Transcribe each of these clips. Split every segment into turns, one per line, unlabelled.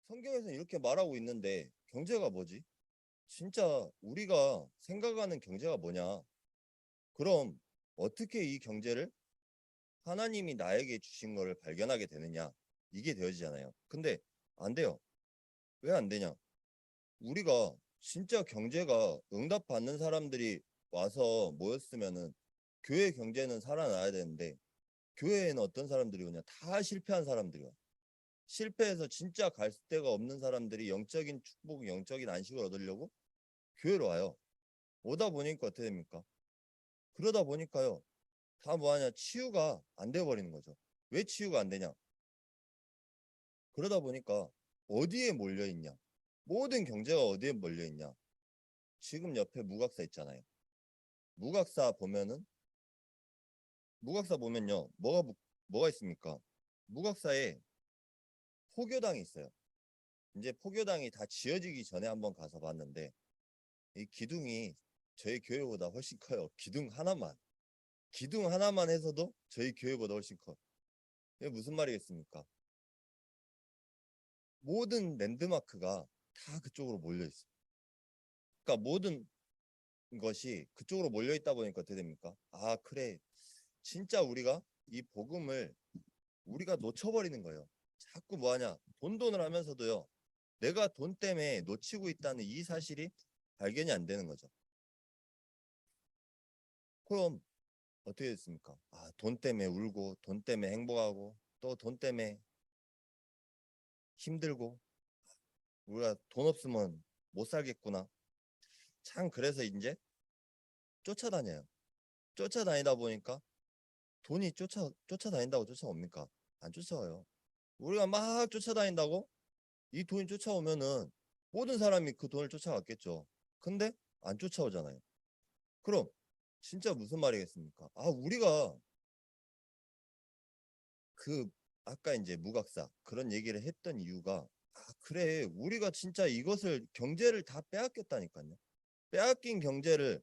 성경에서는 이렇게 말하고 있는데 경제가 뭐지? 진짜 우리가 생각하는 경제가 뭐냐? 그럼 어떻게 이 경제를 하나님이 나에게 주신 거를 발견하게 되느냐? 이게 되어지잖아요. 근데 안 돼요. 왜 안 되냐? 우리가 진짜 경제가 응답받는 사람들이 와서 모였으면은 교회 경제는 살아나야 되는데 교회에는 어떤 사람들이 오냐? 다 실패한 사람들이 와. 실패해서 진짜 갈 데가 없는 사람들이 영적인 축복, 영적인 안식을 얻으려고 교회로 와요. 오다 보니까 어떻게 됩니까? 그러다 보니까요. 다 뭐하냐? 치유가 안 돼버리는 거죠. 왜 치유가 안 되냐? 그러다 보니까 어디에 몰려 있냐? 모든 경제가 어디에 몰려 있냐? 지금 옆에 무각사 있잖아요. 무각사 보면은 무각사 보면요. 뭐가 있습니까? 무각사에 포교당이 있어요. 이제 포교당이 다 지어지기 전에 한번 가서 봤는데 이 기둥이 저희 교회보다 훨씬 커요. 기둥 하나만. 기둥 하나만 해서도 저희 교회보다 훨씬 커. 이게 무슨 말이겠습니까? 모든 랜드마크가 다 그쪽으로 몰려 있어. 그러니까 모든 것이 그쪽으로 몰려 있다 보니까 어떻게 됩니까? 아, 그래. 진짜 우리가 이 복음을 우리가 놓쳐버리는 거예요. 자꾸 뭐하냐? 돈을 하면서도요. 내가 돈 때문에 놓치고 있다는 이 사실이 발견이 안 되는 거죠. 그럼 어떻게 됐습니까? 아, 돈 때문에 울고, 돈 때문에 행복하고, 또 돈 때문에 힘들고, 우리가 돈 없으면 못 살겠구나. 참, 그래서 이제 쫓아다녀요. 쫓아다니다 보니까 돈이 쫓아다닌다고 쫓아옵니까? 안 쫓아와요. 우리가 막 쫓아다닌다고 이 돈이 쫓아오면은 모든 사람이 그 돈을 쫓아갔겠죠. 근데 안 쫓아오잖아요. 그럼 진짜 무슨 말이겠습니까? 아, 우리가 그 아까 이제 무각사 그런 얘기를 했던 이유가 아, 그래. 우리가 진짜 이것을 경제를 다 빼앗겼다니까요. 빼앗긴 경제를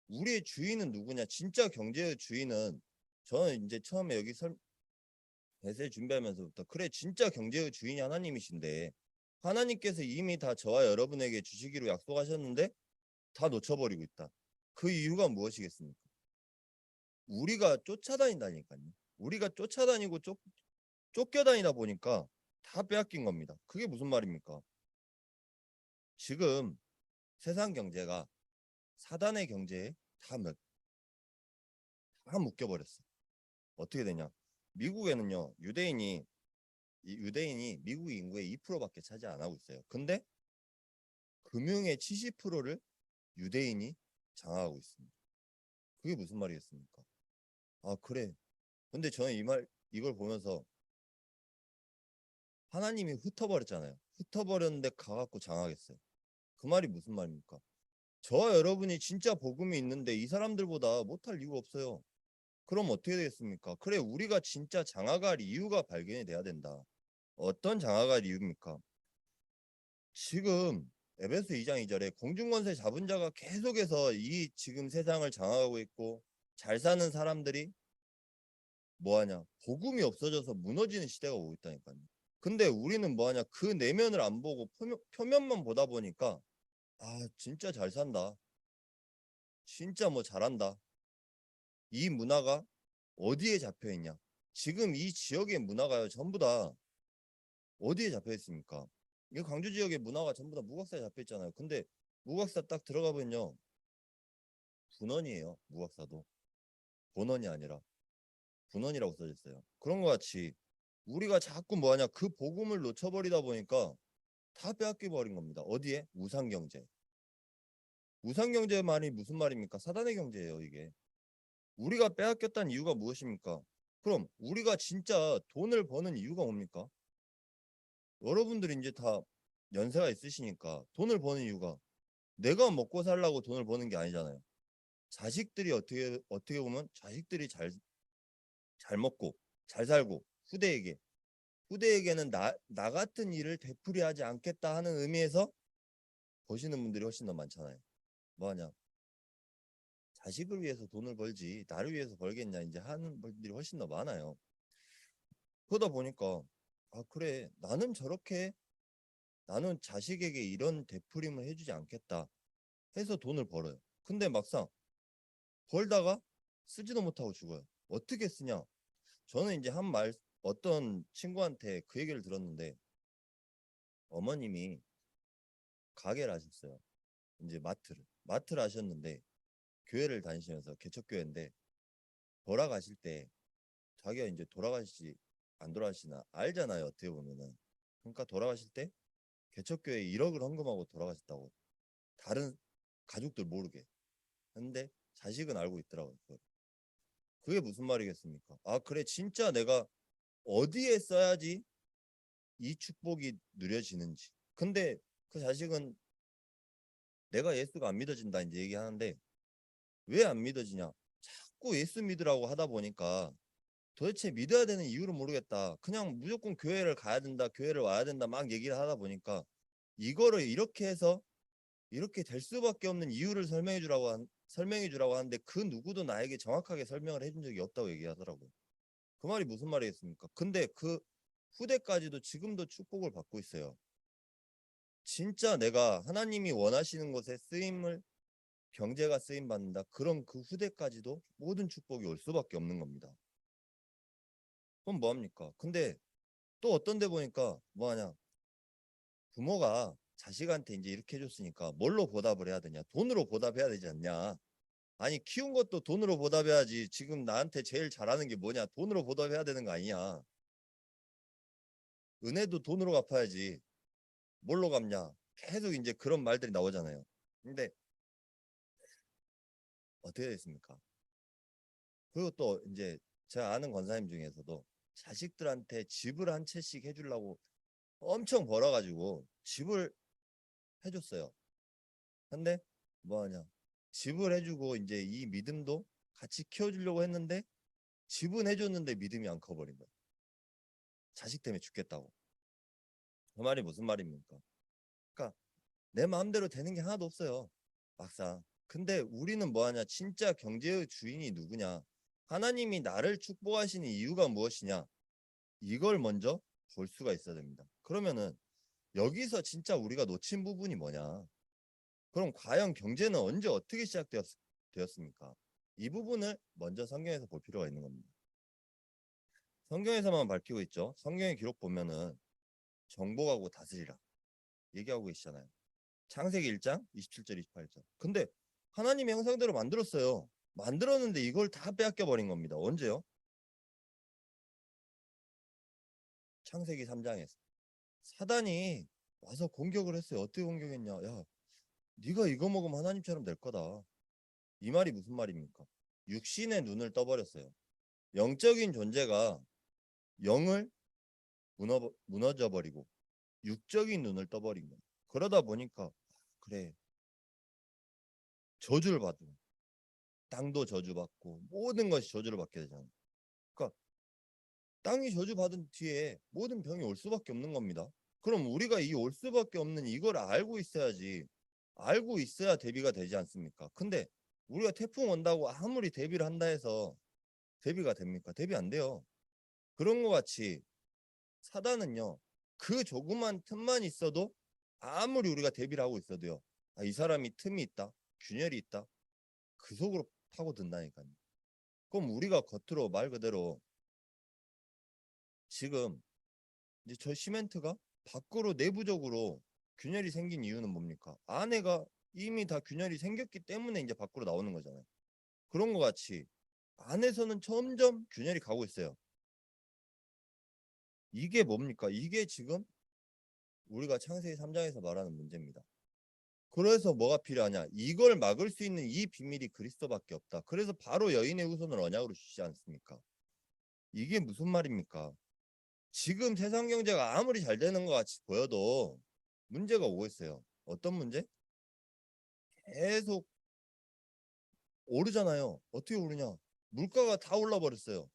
우리의 주인은 누구냐? 진짜 경제의 주인은 저는 이제 처음에 여기 배세 준비하면서부터 그래 진짜 경제의 주인이 하나님이신데 하나님께서 이미 다 저와 여러분에게 주시기로 약속하셨는데 다 놓쳐버리고 있다. 그 이유가 무엇이겠습니까? 우리가 쫓아다닌다니까요. 우리가 쫓아다니고 쫓겨다니다 보니까 다 빼앗긴 겁니다. 그게 무슨 말입니까? 지금 세상 경제가 사단의 경제에 다 묶여버렸어. 어떻게 되냐? 미국에는요, 유대인이 미국 인구의 2%밖에 차지 안 하고 있어요. 근데 금융의 70%를 유대인이 장악하고 있습니다. 그게 무슨 말이겠습니까? 아, 그래. 근데 저는 이걸 보면서 하나님이 흩어버렸잖아요. 흩어버렸는데 가갖고 장악했어요. 그 말이 무슨 말입니까? 저와 여러분이 진짜 복음이 있는데 이 사람들보다 못할 이유가 없어요. 그럼 어떻게 되겠습니까? 그래, 우리가 진짜 장악할 이유가 발견이 돼야 된다. 어떤 장악할 이유입니까? 지금 에베소 2장 2절에 공중권세 잡은 자가 계속해서 이 지금 세상을 장악하고 있고 잘 사는 사람들이 뭐하냐? 복음이 없어져서 무너지는 시대가 오고 있다니까요. 근데 우리는 뭐하냐? 그 내면을 안 보고 표면만 보다 보니까 아, 진짜 잘 산다. 진짜 뭐 잘한다. 이 문화가 어디에 잡혀 있냐? 지금 이 지역의 문화가요, 전부 다 어디에 잡혀 있습니까? 이 광주 지역의 문화가 전부 다 무각사에 잡혀 있잖아요. 근데 무각사 딱 들어가 보면요, 분원이에요. 무각사도 본원이 아니라 분원이라고 써져 있어요. 그런 것 같이 우리가 자꾸 뭐하냐? 그 복음을 놓쳐버리다 보니까 다 빼앗겨 버린 겁니다. 어디에? 우상 경제. 우상 경제 말이 무슨 말입니까? 사단의 경제예요, 이게. 우리가 빼앗겼다는 이유가 무엇입니까? 그럼 우리가 진짜 돈을 버는 이유가 뭡니까? 여러분들이 이제 다 연세가 있으시니까 돈을 버는 이유가 내가 먹고 살라고 돈을 버는 게 아니잖아요. 자식들이 어떻게 보면 자식들이 잘 먹고 잘 살고 후대에게는 나 같은 일을 되풀이하지 않겠다 하는 의미에서 버시는 분들이 훨씬 더 많잖아요. 뭐하냐? 자식을 위해서 돈을 벌지 나를 위해서 벌겠냐 이제 하는 분들이 훨씬 더 많아요. 그러다 보니까 아, 그래, 나는 저렇게 나는 자식에게 이런 되풀이를 해주지 않겠다 해서 돈을 벌어요. 근데 막상 벌다가 쓰지도 못하고 죽어요. 어떻게 쓰냐? 저는 이제 한 말, 어떤 친구한테 그 얘기를 들었는데, 어머님이 가게를 하셨어요. 이제 마트를 하셨는데, 교회를 다니시면서 개척교회인데, 돌아가실 때 자기가 이제 돌아가시지 안 돌아가시나 알잖아요, 어떻게 보면은. 그러니까 돌아가실 때 개척교회에 1억을 헌금하고 돌아가셨다고. 다른 가족들 모르게. 근데 자식은 알고 있더라고요. 그게 무슨 말이겠습니까? 아, 그래, 진짜 내가 어디에 써야지 이 축복이 누려지는지. 근데 그 자식은 내가 예수가 안 믿어진다 이제 얘기하는데, 왜 안 믿어지냐? 자꾸 예수 믿으라고 하다 보니까 도대체 믿어야 되는 이유를 모르겠다. 그냥 무조건 교회를 가야 된다, 교회를 와야 된다 막 얘기를 하다 보니까, 이거를 이렇게 해서 이렇게 될 수밖에 없는 이유를 설명해 주라고 하는데, 그 누구도 나에게 정확하게 설명을 해준 적이 없다고 얘기하더라고요. 그 말이 무슨 말이겠습니까? 근데 그 후대까지도 지금도 축복을 받고 있어요. 진짜 내가 하나님이 원하시는 것에 쓰임을, 경제가 쓰임 받는다, 그럼 그 후대까지도 모든 축복이 올 수밖에 없는 겁니다. 그럼 뭐 합니까? 근데 또 어떤 데 보니까 뭐 하냐? 부모가 자식한테 이제 이렇게 해줬으니까 뭘로 보답을 해야 되냐? 돈으로 보답해야 되지 않냐? 아니, 키운 것도 돈으로 보답해야지. 지금 나한테 제일 잘하는 게 뭐냐? 돈으로 보답해야 되는 거 아니냐? 은혜도 돈으로 갚아야지. 뭘로 갚냐? 계속 이제 그런 말들이 나오잖아요. 근데 어떻게 됐습니까? 그리고 또 이제 제가 아는 권사님 중에서도 자식들한테 집을 한 채씩 해주려고 엄청 벌어가지고 집을 해줬어요. 근데 뭐하냐? 집을 해주고 이제 이 믿음도 같이 키워주려고 했는데, 집은 해줬는데 믿음이 안 커버린 거야. 자식 때문에 죽겠다고. 그 말이 무슨 말입니까? 그러니까 내 마음대로 되는 게 하나도 없어요, 막상. 근데 우리는 뭐하냐? 진짜 경제의 주인이 누구냐? 하나님이 나를 축복하시는 이유가 무엇이냐? 이걸 먼저 볼 수가 있어야 됩니다. 그러면은 여기서 진짜 우리가 놓친 부분이 뭐냐? 그럼 과연 경제는 언제 어떻게 시작되었습니까? 이 부분을 먼저 성경에서 볼 필요가 있는 겁니다. 성경에서만 밝히고 있죠. 성경의 기록 보면은 정복하고 다스리라 얘기하고 계시잖아요. 창세기 1장 27절 28절. 근데 하나님의 형상대로 만들었어요. 만들었는데 이걸 다 빼앗겨 버린 겁니다. 언제요? 창세기 3장에서 사단이 와서 공격을 했어요. 어떻게 공격했냐? 야, 네가 이거 먹으면 하나님처럼 될 거다. 이 말이 무슨 말입니까? 육신의 눈을 떠버렸어요. 영적인 존재가 영을 무너져 버리고 육적인 눈을 떠버린 거예요. 그러다 보니까 그래, 저주를 받고, 땅도 저주받고 모든 것이 저주를 받게 되잖아요. 그러니까 땅이 저주받은 뒤에 모든 병이 올 수밖에 없는 겁니다. 그럼 우리가 이 올 수밖에 없는 이걸 알고 있어야지. 알고 있어야 대비가 되지 않습니까? 근데 우리가 태풍 온다고 아무리 대비를 한다 해서 대비가 됩니까? 대비 안 돼요. 그런 것 같이 사단은요, 그 조그만 틈만 있어도, 아무리 우리가 대비를 하고 있어도요, 아, 이 사람이 틈이 있다, 균열이 있다, 그 속으로 파고든다니까요. 그럼 우리가 겉으로 말 그대로 지금 이제 저 시멘트가 밖으로 내부적으로 균열이 생긴 이유는 뭡니까? 안에가 이미 다 균열이 생겼기 때문에 이제 밖으로 나오는 거잖아요. 그런 것 같이 안에서는 점점 균열이 가고 있어요. 이게 뭡니까? 이게 지금 우리가 창세기 3장에서 말하는 문제입니다. 그래서 뭐가 필요하냐? 이걸 막을 수 있는 이 비밀이 그리스도밖에 없다. 그래서 바로 여인의 후손을 언약으로 주시지 않습니까? 이게 무슨 말입니까? 지금 세상 경제가 아무리 잘 되는 것 같이 보여도 문제가 오고 있어요. 어떤 문제? 계속 오르잖아요. 어떻게 오르냐? 물가가 다 올라 버렸어요.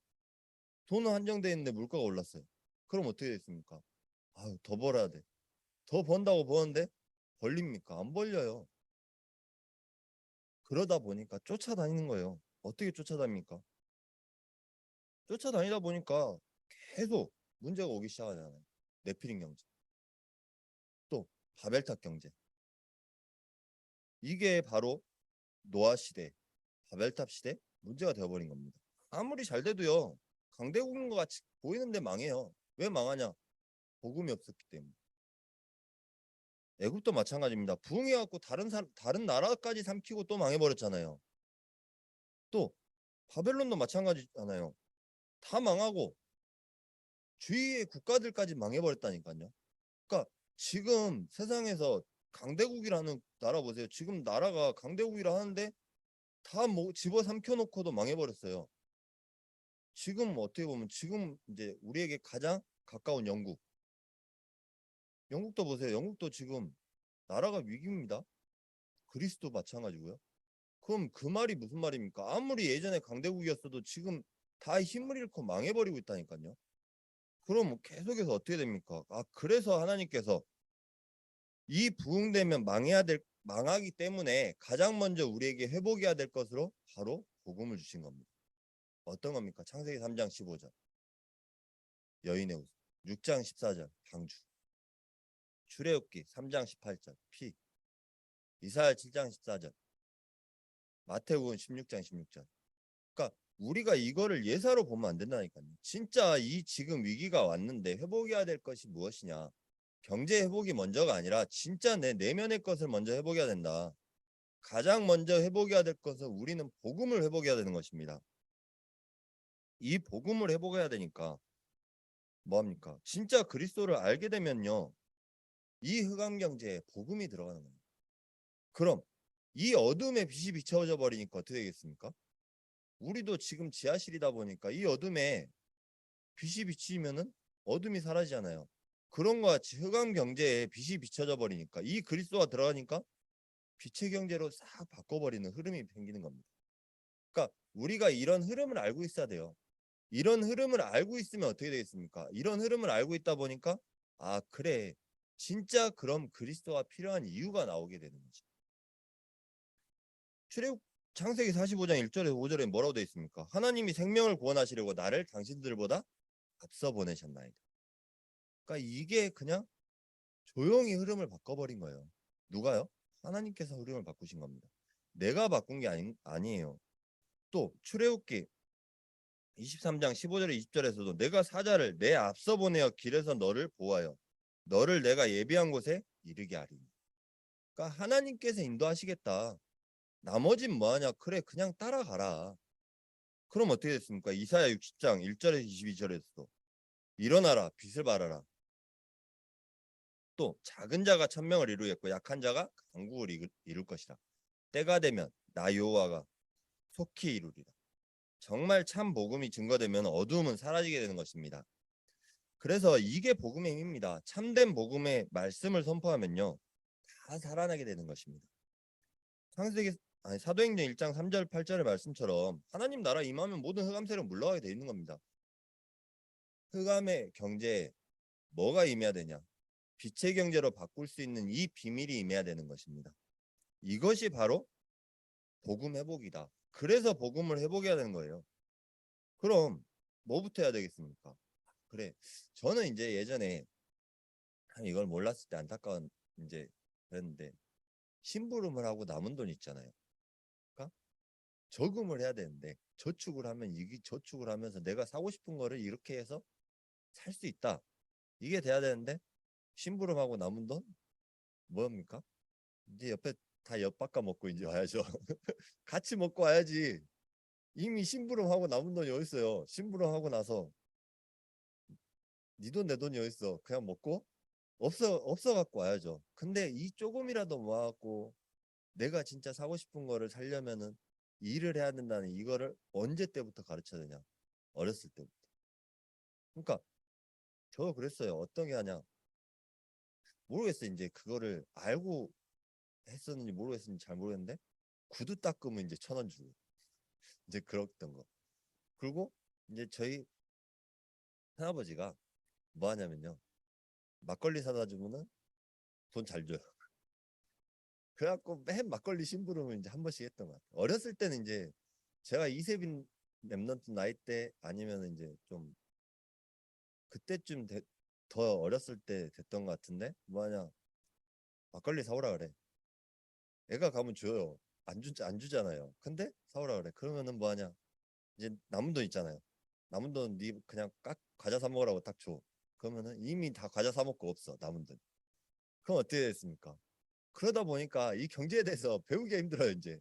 돈은 한정돼 있는데 물가가 올랐어요. 그럼 어떻게 됐습니까? 아유, 더 벌어야 돼. 더 번다고 버는데 벌립니까? 안 벌려요. 그러다 보니까 쫓아다니는 거예요. 어떻게 쫓아다닙니까? 쫓아다니다 보니까 계속 문제가 오기 시작하잖아요. 내피린 경제. 또 바벨탑 경제. 이게 바로 노아 시대, 바벨탑 시대 문제가 되어버린 겁니다. 아무리 잘 돼도요, 강대국인 것 같이 보이는데 망해요. 왜 망하냐? 복음이 없었기 때문에. 애국도 마찬가지입니다. 부흥해갖고 다른 나라까지 삼키고 또 망해버렸잖아요. 또 바벨론도 마찬가지잖아요. 다 망하고 주위의 국가들까지 망해버렸다니까요. 그러니까 지금 세상에서 강대국이라는 나라 보세요. 지금 나라가 강대국이라 하는데 다 뭐 집어삼켜 놓고도 망해버렸어요. 지금 어떻게 보면 지금 이제 우리에게 가장 가까운 영국. 영국도 보세요. 영국도 지금 나라가 위기입니다. 그리스도 마찬가지고요. 그럼 그 말이 무슨 말입니까? 아무리 예전에 강대국이었어도 지금 다 힘을 잃고 망해버리고 있다니까요. 그럼 계속해서 어떻게 됩니까? 그래서 하나님께서 이 부흥되면 망하기 때문에 가장 먼저 우리에게 회복해야 될 것으로 바로 복음을 주신 겁니다. 어떤 겁니까? 창세기 3장 15절 여인의 옷, 6장 14절 방주, 출애굽기 3장 18절 피, 이사야 7장 14절, 마태복음 16장 16절. 그러니까 우리가 이거를 예사로 보면 안 된다니까요. 진짜 이 지금 위기가 왔는데 회복해야 될 것이 무엇이냐? 경제 회복이 먼저가 아니라 진짜 내 내면의 것을 먼저 회복해야 된다. 가장 먼저 회복해야 될 것은 우리는 복음을 회복해야 되는 것입니다. 이 복음을 회복해야 되니까 뭐합니까? 진짜 그리스도를 알게 되면요, 이 흑암 경제에 복음이 들어가는 겁니다. 그럼 이 어둠에 빛이 비춰져 버리니까 어떻게 되겠습니까? 우리도 지금 지하실이다 보니까 이 어둠에 빛이 비치면은 어둠이 사라지잖아요. 그런 것 같이 흑암 경제에 빛이 비춰져 버리니까 이 그리스도가 들어가니까 빛의 경제로 싹 바꿔버리는 흐름이 생기는 겁니다. 그러니까 우리가 이런 흐름을 알고 있어야 돼요. 이런 흐름을 알고 있으면 어떻게 되겠습니까? 이런 흐름을 알고 있다 보니까 그래, 진짜 그럼 그리스도가 필요한 이유가 나오게 되는 거죠. 출애굽 창세기 45장 1절에서 5절에 뭐라고 되어 있습니까? 하나님이 생명을 구원하시려고 나를 당신들보다 앞서 보내셨나이다. 그러니까 이게 그냥 조용히 흐름을 바꿔버린 거예요. 누가요? 하나님께서 흐름을 바꾸신 겁니다. 내가 바꾼 게 아니에요. 또 출애굽기 23장 15절에 20절에서도 내가 사자를 내 앞서 보내어 길에서 너를 보호하여 너를 내가 예비한 곳에 이르게 하리니. 그러니까 하나님께서 인도하시겠다. 나머진 뭐하냐? 그래, 그냥 따라가라. 그럼 어떻게 됐습니까? 이사야 60장 1절에서 22절에서도 일어나라, 빛을 발하라. 또 작은 자가 천명을 이루겠고 약한 자가 강국을 이룰 것이라. 때가 되면 나 여호와가 속히 이루리라. 정말 참 복음이 증거되면 어두움은 사라지게 되는 것입니다. 그래서 이게 복음의 힘입니다. 참된 복음의 말씀을 선포하면요, 다 살아나게 되는 것입니다. 사도행전 1장 3절 8절의 말씀처럼 하나님 나라 임하면 모든 흑암 세력 물러가게 돼 있는 겁니다. 흑암의 경제에 뭐가 임해야 되냐? 빛의 경제로 바꿀 수 있는 이 비밀이 임해야 되는 것입니다. 이것이 바로 복음 회복이다. 그래서 복음을 회복해야 되는 거예요. 그럼 뭐부터 해야 되겠습니까? 그래, 저는 이제 예전에 이걸 몰랐을 때 안타까운 이제 그랬는데 심부름을 하고 남은 돈 있잖아요. 그러니까 저금을 해야 되는데 저축을 하면 이게 저축을 하면서 내가 사고 싶은 거를 이렇게 해서 살 수 있다. 이게 돼야 되는데 심부름하고 남은 돈 뭐합니까? 이제 옆에 다 엿바꿔 먹고 이제 와야죠. 같이 먹고 와야지. 이미 심부름하고 남은 돈이 어디 있어요? 심부름하고 나서 네 돈 내 돈이 어디 있어? 그냥 먹고 없어 갖고 와야죠. 근데 이 조금이라도 모아갖고 내가 진짜 사고 싶은 거를 사려면은 일을 해야 된다는 이거를 언제 때부터 가르쳐야 되냐? 어렸을 때부터. 그러니까 저 그랬어요. 어떤 게 하냐? 모르겠어요. 이제 그거를 알고 했었는지 모르겠는지 잘 모르겠는데 구두 닦으면 이제 1,000원 주고 이제 그랬던 거. 그리고 이제 저희 할아버지가 뭐 하냐면요. 막걸리 사다 주면은 돈 잘 줘요. 그래갖고 맨 막걸리 심부름을 이제 한 번씩 했던 것 같아요. 어렸을 때는 이제 제가 이세빈 랩런트 나이 때 아니면 이제 좀 그때쯤 더 어렸을 때 됐던 것 같은데 뭐하냐 막걸리 사오라 그래. 애가 가면 줘요. 안 주잖아요. 근데 사오라 그래. 그러면은 뭐 하냐? 이제 남은 돈 있잖아요. 남은 돈 니 그냥 과자 사 먹으라고 딱 줘. 그러면은 이미 다 과자 사 먹고 없어 남은 돈. 그럼 어떻게 됐습니까? 그러다 보니까 이 경제에 대해서 배우기가 힘들어요 이제.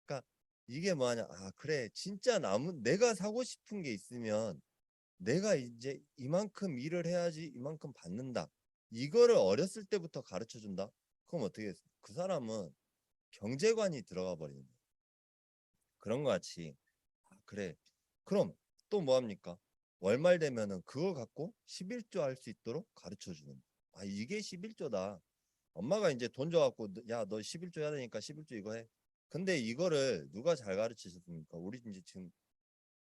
그러니까 이게 뭐하냐? 아 그래 진짜 남은 내가 사고 싶은 게 있으면 내가 이제 이만큼 일을 해야지 이만큼 받는다. 이거를 어렸을 때부터 가르쳐 준다. 그럼 어떻게 했어? 그 사람은 경제관이 들어가 버리는 거예요. 그런 거 같이. 아, 그래. 그럼 또 뭐 합니까? 월말 되면은 그거 갖고 11조 할 수 있도록 가르쳐 주는. 아, 이게 11조다. 엄마가 이제 돈 줘갖고 야, 너 11조 해야 되니까 11조 이거 해. 근데 이거를 누가 잘 가르치셨습니까? 우리 이제 지금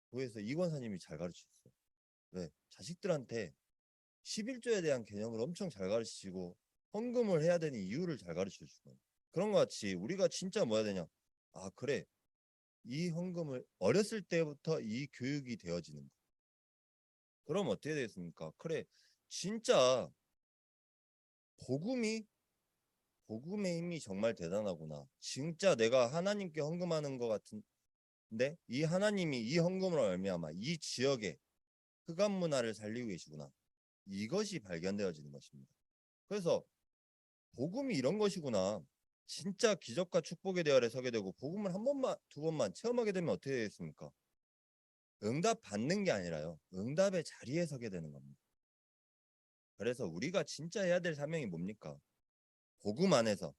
교회에서 이 권사님이 잘 가르치셨어요. 왜? 자식들한테 11조에 대한 개념을 엄청 잘 가르치시고 헌금을 해야 되는 이유를 잘 가르쳐 주고 그런 것 같이 우리가 진짜 뭐 해야 되냐? 아, 그래. 이 헌금을 어렸을 때부터 이 교육이 되어지는 거. 그럼 어떻게 되겠습니까? 그래, 진짜 복음이 복음의 힘이 정말 대단하구나. 진짜 내가 하나님께 헌금하는 것 같은데 이 하나님이 이 헌금으로 말미암아 이 지역의 흑암 문화를 살리고 계시구나. 이것이 발견되어지는 것입니다. 그래서 복음이 이런 것이구나. 진짜 기적과 축복의 대열에 서게 되고 복음을 한 번만 두 번만 체험하게 되면 어떻게 되겠습니까? 응답 받는 게 아니라요. 응답의 자리에 서게 되는 겁니다. 그래서 우리가 진짜 해야 될 사명이 뭡니까? 복음 안에서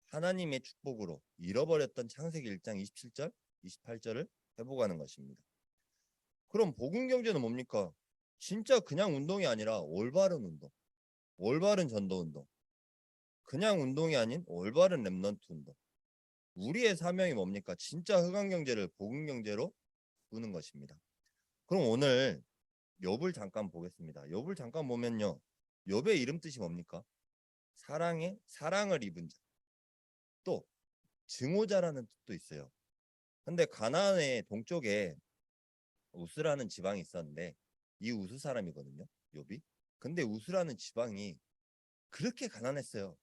하나님의 축복으로 잃어버렸던 창세기 1장 27절, 28절을 회복하는 것입니다. 그럼 복음 경제는 뭡니까? 진짜 그냥 운동이 아니라 올바른 운동, 올바른 전도 운동, 그냥 운동이 아닌 올바른 랩넌트 운동. 우리의 사명이 뭡니까? 진짜 흑암 경제를 복음 경제로 부는 것입니다. 그럼 오늘 욥을 잠깐 보겠습니다. 욥을 잠깐 보면요. 욥의 이름 뜻이 뭡니까? 사랑을 입은 자. 또 증오자라는 뜻도 있어요. 근데 가나안의 동쪽에 우스라는 지방이 있었는데 이 우스 사람이거든요. 욥이. 근데 우스라는 지방이 그렇게 가난했어요.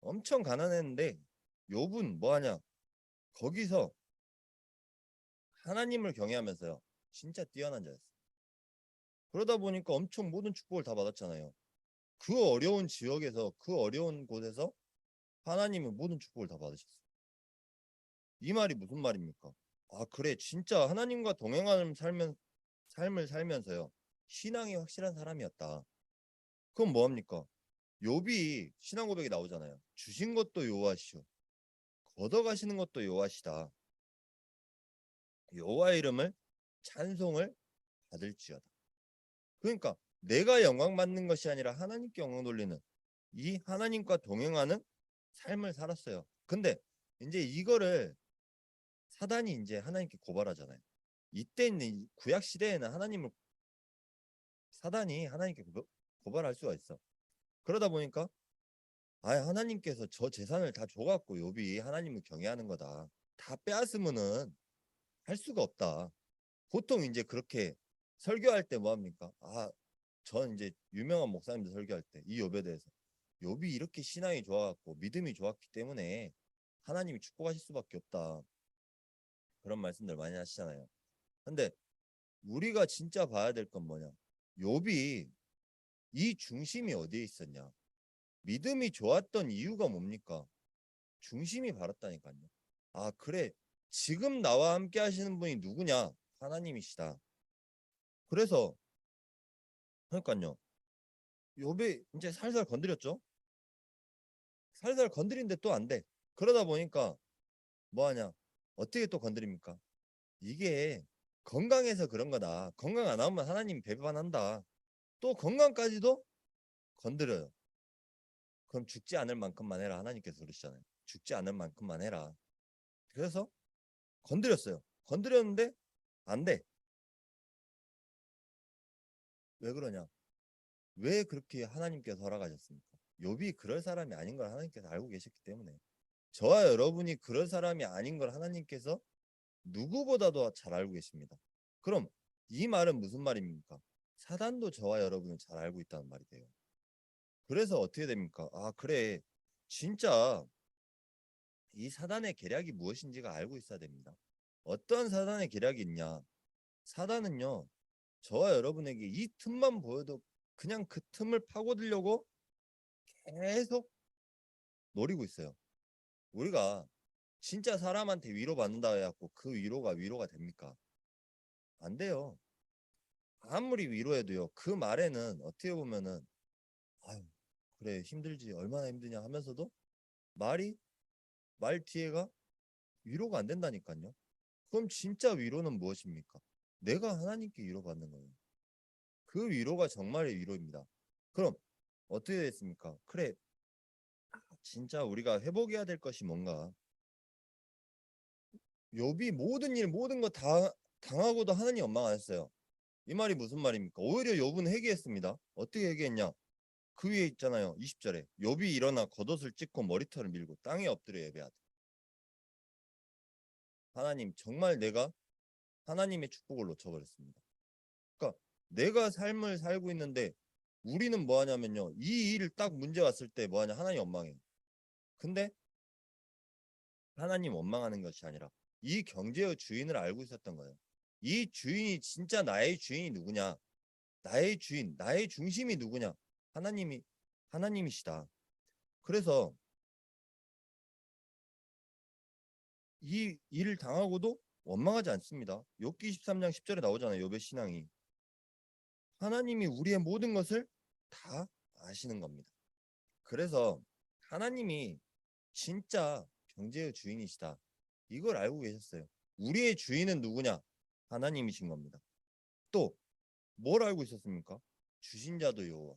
엄청 가난했는데 욥은 뭐 하냐? 거기서 하나님을 경외하면서요. 진짜 뛰어난 자였어요. 그러다 보니까 엄청 모든 축복을 다 받았잖아요. 그 어려운 지역에서 그 어려운 곳에서 하나님의 모든 축복을 다 받으셨어요. 이 말이 무슨 말입니까? 아, 그래. 진짜 하나님과 동행하는 삶을 살면서요. 신앙이 확실한 사람이었다. 그럼 뭐 합니까? 욥이 신앙 고백이 나오잖아요. 주신 것도 여호와시오. 걷어가시는 것도 여호와시다. 여호와의 이름을 찬송을 받을지어다. 그러니까 내가 영광 받는 것이 아니라 하나님께 영광 돌리는 이 하나님과 동행하는 삶을 살았어요. 근데 이제 이거를 사단이 이제 하나님께 고발하잖아요. 이때 있는 구약 시대에는 사단이 하나님께 고발할 수가 있어. 그러다 보니까 아 하나님께서 저 재산을 다 줘갖고 욥이 하나님을 경외하는 거다. 다 빼앗으면은 할 수가 없다. 보통 이제 그렇게 설교할 때 뭐 합니까? 아, 전 이제 유명한 목사님들 설교할 때 이 욥에 대해서 욥이 이렇게 신앙이 좋아갖고 믿음이 좋았기 때문에 하나님이 축복하실 수밖에 없다. 그런 말씀들 많이 하시잖아요. 근데 우리가 진짜 봐야 될 건 뭐냐? 욥이 이 중심이 어디에 있었냐? 믿음이 좋았던 이유가 뭡니까? 중심이 바랐다니까요. 아, 그래. 지금 나와 함께 하시는 분이 누구냐? 하나님이시다. 그래서 그러니까요. 욥이 이제 살살 건드렸죠. 살살 건드린데 또 안 돼. 그러다 보니까 뭐 하냐? 어떻게 또 건드립니까? 이게 건강해서 그런 거다. 건강 안 하면 하나님 배반한다. 또 건강까지도 건드려요. 그럼 죽지 않을 만큼만 해라. 하나님께서 그러시잖아요. 죽지 않을 만큼만 해라. 그래서 건드렸어요. 건드렸는데 안 돼. 왜 그러냐? 왜 그렇게 하나님께서 허락하셨습니까? 욥이 그럴 사람이 아닌 걸 하나님께서 알고 계셨기 때문에 저와 여러분이 그럴 사람이 아닌 걸 하나님께서 누구보다도 잘 알고 계십니다. 그럼 이 말은 무슨 말입니까? 사단도 저와 여러분을 잘 알고 있다는 말이 돼요. 그래서 어떻게 됩니까? 아, 그래. 진짜 이 사단의 계략이 무엇인지가 알고 있어야 됩니다. 어떠한 사단의 계략이 있냐? 사단은요, 저와 여러분에게 이 틈만 보여도 그냥 그 틈을 파고들려고 계속 노리고 있어요. 우리가 진짜 사람한테 위로받는다 해갖고 그 위로가 됩니까? 안 돼요. 아무리 위로해도요, 그 말에는 어떻게 보면은 아유, 그래 힘들지 얼마나 힘드냐 하면서도 말 뒤에가 위로가 안 된다니까요. 그럼 진짜 위로는 무엇입니까? 내가 하나님께 위로받는 거예요. 그 위로가 정말의 위로입니다. 그럼 어떻게 됐습니까? 그래, 진짜 우리가 회복해야 될 것이 뭔가? 욥이 모든 거 다 당하고도 하나님 원망 안 했어요. 이 말이 무슨 말입니까? 오히려 욥은 회개했습니다. 어떻게 회개했냐? 그 위에 있잖아요. 20절에 욥이 일어나 겉옷을 찢고 머리털을 밀고 땅에 엎드려 예배하다. 하나님, 정말 내가 하나님의 축복을 놓쳐버렸습니다. 그러니까 내가 삶을 살고 있는데 우리는 뭐 하냐면요, 이 일 딱 문제 왔을 때 뭐 하냐, 하나님 원망해. 근데 하나님 원망하는 것이 아니라 이 경제의 주인을 알고 있었던 거예요. 이 주인이 진짜 나의 주인이 누구냐? 나의 주인, 나의 중심이 누구냐? 하나님이시다. 그래서 이 일을 당하고도 원망하지 않습니다. 욥기 23장 10절에 나오잖아요. 욥의 신앙이. 하나님이 우리의 모든 것을 다 아시는 겁니다. 그래서 하나님이 진짜 경제의 주인이시다. 이걸 알고 계셨어요. 우리의 주인은 누구냐? 하나님이신 겁니다. 또 뭘 알고 있었습니까? 주신 자도 여호와,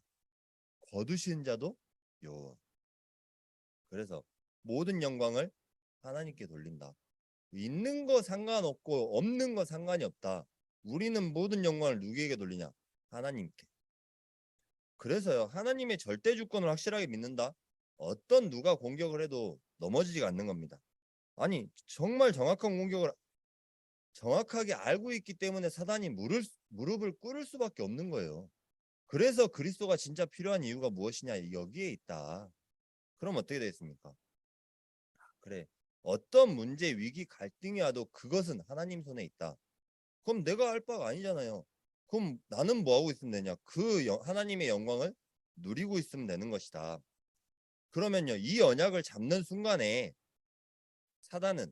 거두신 자도 여호와. 그래서 모든 영광을 하나님께 돌린다. 있는 거 상관없고 없는 거 상관이 없다. 우리는 모든 영광을 누구에게 돌리냐? 하나님께. 그래서요, 하나님의 절대 주권을 확실하게 믿는다. 어떤 누가 공격을 해도 넘어지지가 않는 겁니다. 아니, 정말 정확한 공격을 정확하게 알고 있기 때문에 사단이 무릎을 꿇을 수밖에 없는 거예요. 그래서 그리스도가 진짜 필요한 이유가 무엇이냐? 여기에 있다. 그럼 어떻게 되겠습니까? 그래. 어떤 문제, 위기, 갈등이 와도 그것은 하나님 손에 있다. 그럼 내가 할 바가 아니잖아요. 그럼 나는 뭐 하고 있으면 되냐? 하나님의 영광을 누리고 있으면 되는 것이다. 그러면요, 이 언약을 잡는 순간에 사단은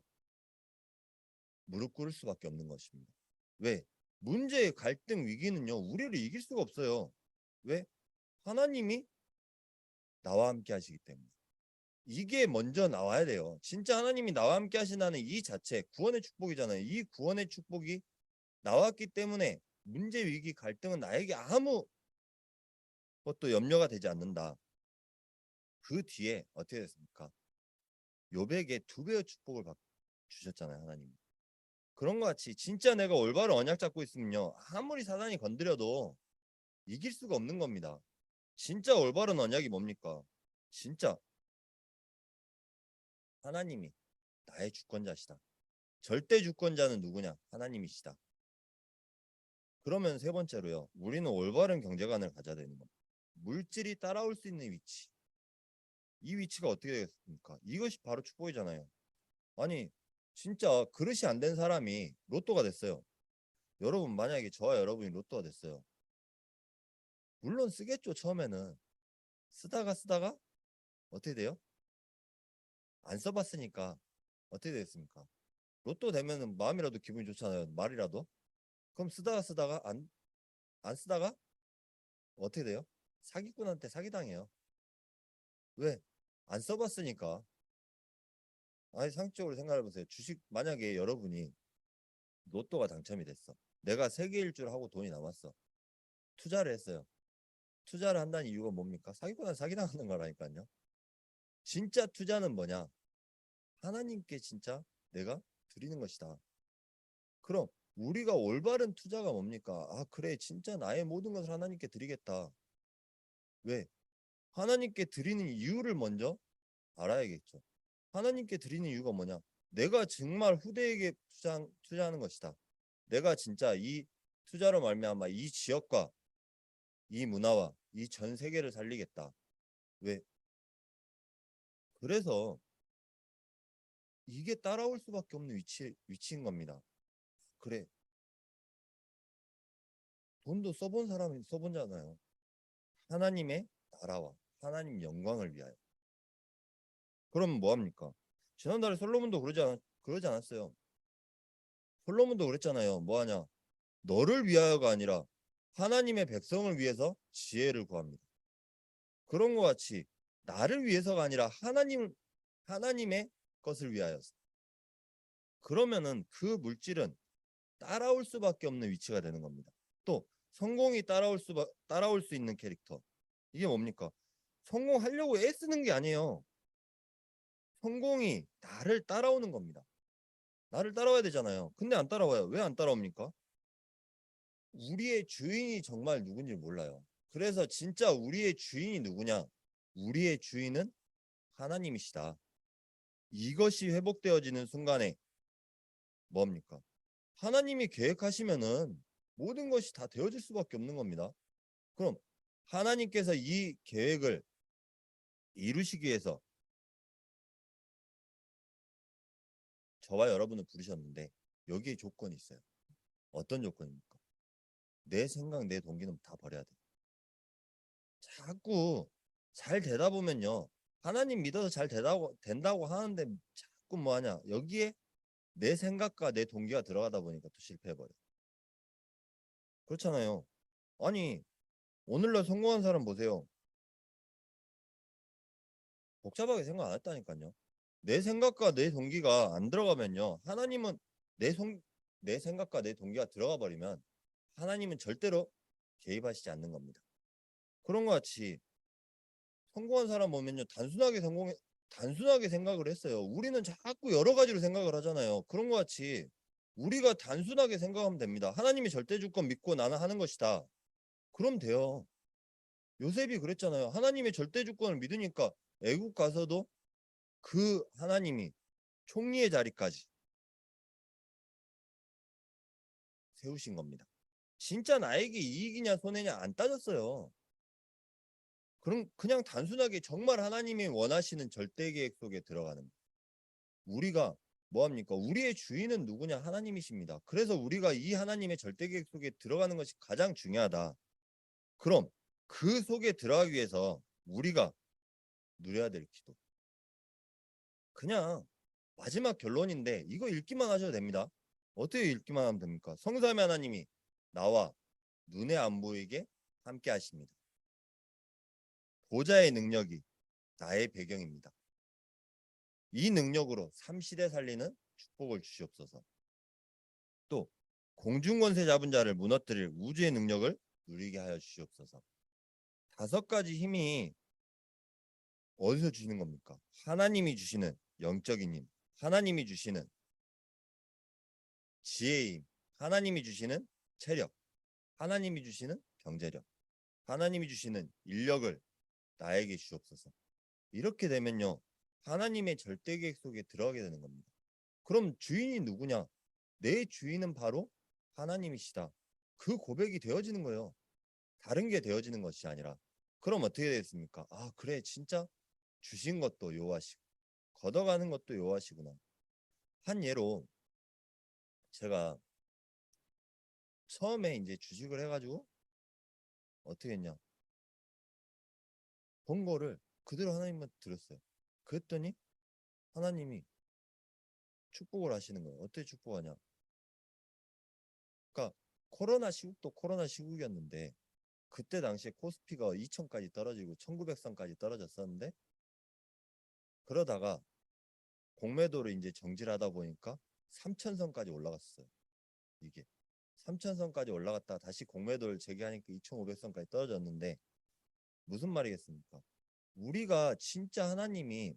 무릎 꿇을 수밖에 없는 것입니다. 왜? 문제의 갈등 위기는요, 우리를 이길 수가 없어요. 왜? 하나님이 나와 함께 하시기 때문에. 이게 먼저 나와야 돼요. 진짜 하나님이 나와 함께 하신다는 이 자체, 구원의 축복이잖아요. 이 구원의 축복이 나왔기 때문에 문제, 위기, 갈등은 나에게 아무 것도 염려가 되지 않는다. 그 뒤에 어떻게 됐습니까? 욥에게 2배의 축복을 주셨잖아요, 하나님. 그런 것 같이 진짜 내가 올바른 언약 잡고 있으면요, 아무리 사단이 건드려도 이길 수가 없는 겁니다. 진짜 올바른 언약이 뭡니까? 진짜 하나님이 나의 주권자시다. 절대 주권자는 누구냐? 하나님이시다. 그러면 세 번째로요, 우리는 올바른 경제관을 가져야 되는 겁니다. 물질이 따라올 수 있는 위치. 이 위치가 어떻게 되겠습니까? 이것이 바로 축복이잖아요. 아니, 진짜 그릇이 안 된 사람이 로또가 됐어요. 여러분, 만약에 저와 여러분이 로또가 됐어요. 물론 쓰겠죠, 처음에는. 쓰다가 어떻게 돼요? 안 써봤으니까 어떻게 되겠습니까? 로또 되면은 마음이라도 기분이 좋잖아요. 말이라도. 그럼 쓰다가 안 쓰다가 어떻게 돼요? 사기꾼한테 사기당해요. 왜? 안 써봤으니까. 아니, 상식적으로 생각해 보세요. 주식, 만약에 여러분이 로또가 당첨이 됐어. 내가 세계 일주를 하고 돈이 남았어. 투자를 했어요. 투자를 한다는 이유가 뭡니까? 사기꾼한테 사기당하는 거라니까요. 진짜 투자는 뭐냐? 하나님께 진짜 내가 드리는 것이다. 그럼 우리가 올바른 투자가 뭡니까? 아, 그래, 진짜 나의 모든 것을 하나님께 드리겠다. 왜? 하나님께 드리는 이유를 먼저 알아야겠죠. 하나님께 드리는 이유가 뭐냐? 내가 정말 후대에게 투자하는 것이다. 내가 진짜 이 투자로 말미암아 이 지역과 이 문화와 이 전 세계를 살리겠다. 왜? 그래서 이게 따라올 수밖에 없는 위치인 겁니다. 그래, 돈도 써본 사람이 써본잖아요. 하나님의 나라와 하나님 영광을 위하여. 그럼 뭐 합니까? 지난달에 솔로몬도 그러지 않았어요. 솔로몬도 그랬잖아요. 뭐 하냐? 너를 위하여가 아니라 하나님의 백성을 위해서 지혜를 구합니다. 그런 것 같이 나를 위해서가 아니라 하나님의 것을 위하여서. 그러면은 그 물질은 따라올 수밖에 없는 위치가 되는 겁니다. 또 성공이 따라올 수 있는 캐릭터. 이게 뭡니까? 성공하려고 애쓰는 게 아니에요. 성공이 나를 따라오는 겁니다. 나를 따라와야 되잖아요. 근데 안 따라와요. 왜 안 따라옵니까? 우리의 주인이 정말 누군지 몰라요. 그래서 진짜 우리의 주인이 누구냐? 우리의 주인은 하나님이시다. 이것이 회복되어지는 순간에 뭡니까? 하나님이 계획하시면은 모든 것이 다 되어질 수밖에 없는 겁니다. 그럼 하나님께서 이 계획을 이루시기 위해서 저와 여러분을 부르셨는데 여기에 조건이 있어요. 어떤 조건입니까? 내 생각, 내 동기는 다 버려야 돼. 자꾸 잘 되다 보면요. 하나님 믿어서 잘 된다고 하는데 자꾸 뭐 하냐. 여기에 내 생각과 내 동기가 들어가다 보니까 또 실패해버려. 그렇잖아요. 아니, 오늘날 성공한 사람 보세요. 복잡하게 생각 안 했다니까요. 내 생각과 내 동기가 안 들어가면요. 내, 성, 내 생각과 내 동기가 들어가 버리면 하나님은 절대로 개입하시지 않는 겁니다. 그런 것 같이 성공한 사람 보면요. 단순하게 생각을 했어요. 우리는 자꾸 여러 가지로 생각을 하잖아요. 그런 것 같이 우리가 단순하게 생각하면 됩니다. 하나님이 절대 주권 믿고 나는 하는 것이다. 그럼 돼요. 요셉이 그랬잖아요. 하나님의 절대 주권을 믿으니까 애국 가서도 그 하나님이 총리의 자리까지 세우신 겁니다. 진짜 나에게 이익이냐 손해냐 안 따졌어요. 그럼 그냥 단순하게 정말 하나님이 원하시는 절대 계획 속에 들어가는 거예요. 우리가 뭐 합니까? 우리의 주인은 누구냐? 하나님이십니다. 그래서 우리가 이 하나님의 절대 계획 속에 들어가는 것이 가장 중요하다. 그럼 그 속에 들어가기 위해서 우리가 누려야 될 기도. 그냥 마지막 결론인데 이거 읽기만 하셔도 됩니다. 어떻게 읽기만 하면 됩니까? 성삼위 하나님이 나와 눈에 안 보이게 함께 하십니다. 보좌의 능력이 나의 배경입니다. 이 능력으로 삼시대 살리는 축복을 주시옵소서. 또 공중권세 잡은 자를 무너뜨릴 우주의 능력을 누리게 하여 주시옵소서. 다섯 가지 힘이 어디서 주시는 겁니까? 하나님이 주시는 영적인 힘, 하나님이 주시는 지혜의 힘, 하나님이 주시는 체력, 하나님이 주시는 경제력, 하나님이 주시는 인력을 나에게 주옵소서. 이렇게 되면요. 하나님의 절대 계획 속에 들어가게 되는 겁니다. 그럼 주인이 누구냐? 내 주인은 바로 하나님이시다. 그 고백이 되어지는 거예요. 다른 게 되어지는 것이 아니라. 그럼 어떻게 되겠습니까? 아, 그래. 진짜 주신 것도 여호와시고 걷어가는 것도 여호와시구나. 한 예로 제가 처음에 이제 주식을 해가지고 어떻게 했냐? 번 거를 그대로 하나님한테 드렸어요. 그랬더니 하나님이 축복을 하시는 거예요. 어떻게 축복하냐? 그러니까 코로나 시국도 코로나 시국이었는데 그때 당시에 코스피가 2천까지 떨어지고 1900선까지 떨어졌었는데 그러다가 공매도를 이제 정지를 하다 보니까 3000선까지 올라갔어요. 이게 3000선까지 올라갔다가 다시 공매도를 재개하니까 2500선까지 떨어졌는데 무슨 말이겠습니까? 우리가 진짜 하나님이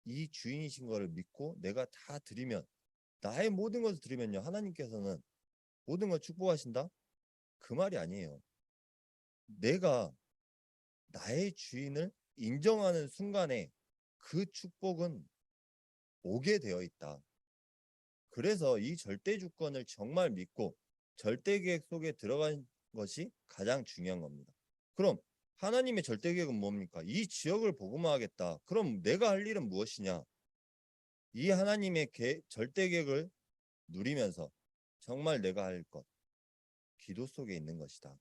이 주인이신 거를 믿고 내가 다 드리면 나의 모든 것을 드리면요. 하나님께서는 모든 걸 축복하신다? 그 말이 아니에요. 내가 나의 주인을 인정하는 순간에 그 축복은 오게 되어 있다. 그래서 이 절대 주권을 정말 믿고 절대 계획 속에 들어간 것이 가장 중요한 겁니다. 그럼 하나님의 절대 계획은 뭡니까? 이 지역을 복음화하겠다. 그럼 내가 할 일은 무엇이냐? 이 하나님의 절대 계획을 누리면서 정말 내가 할 것, 기도 속에 있는 것이다.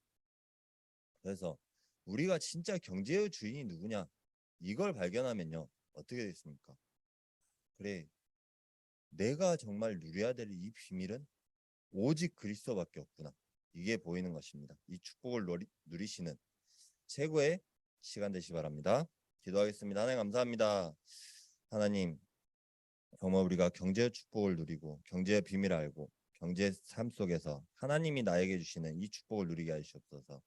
그래서 우리가 진짜 경제의 주인이 누구냐? 이걸 발견하면요. 어떻게 되겠습니까? 그래, 내가 정말 누려야 될 이 비밀은 오직 그리스도밖에 없구나. 이게 보이는 것입니다. 이 축복을 누리시는 최고의 시간 되시기 바랍니다. 기도하겠습니다. 하나님 감사합니다. 하나님, 정말 우리가 경제의 축복을 누리고 경제의 비밀을 알고 경제의 삶 속에서 하나님이 나에게 주시는 이 축복을 누리게 하시옵소서.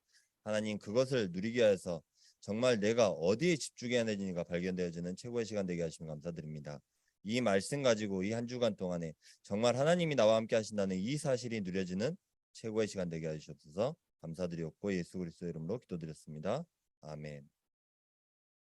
하나님, 그것을 누리게 하여서 정말 내가 어디에 집중해야 되는지가 발견되어지는 최고의 시간 되게 하시면 감사드립니다. 이 말씀 가지고 이 한 주간 동안에 정말 하나님이 나와 함께 하신다는 이 사실이 누려지는 최고의 시간 되게 하시옵소서. 감사드리옵고 예수 그리스도의 이름으로 기도드렸습니다. 아멘.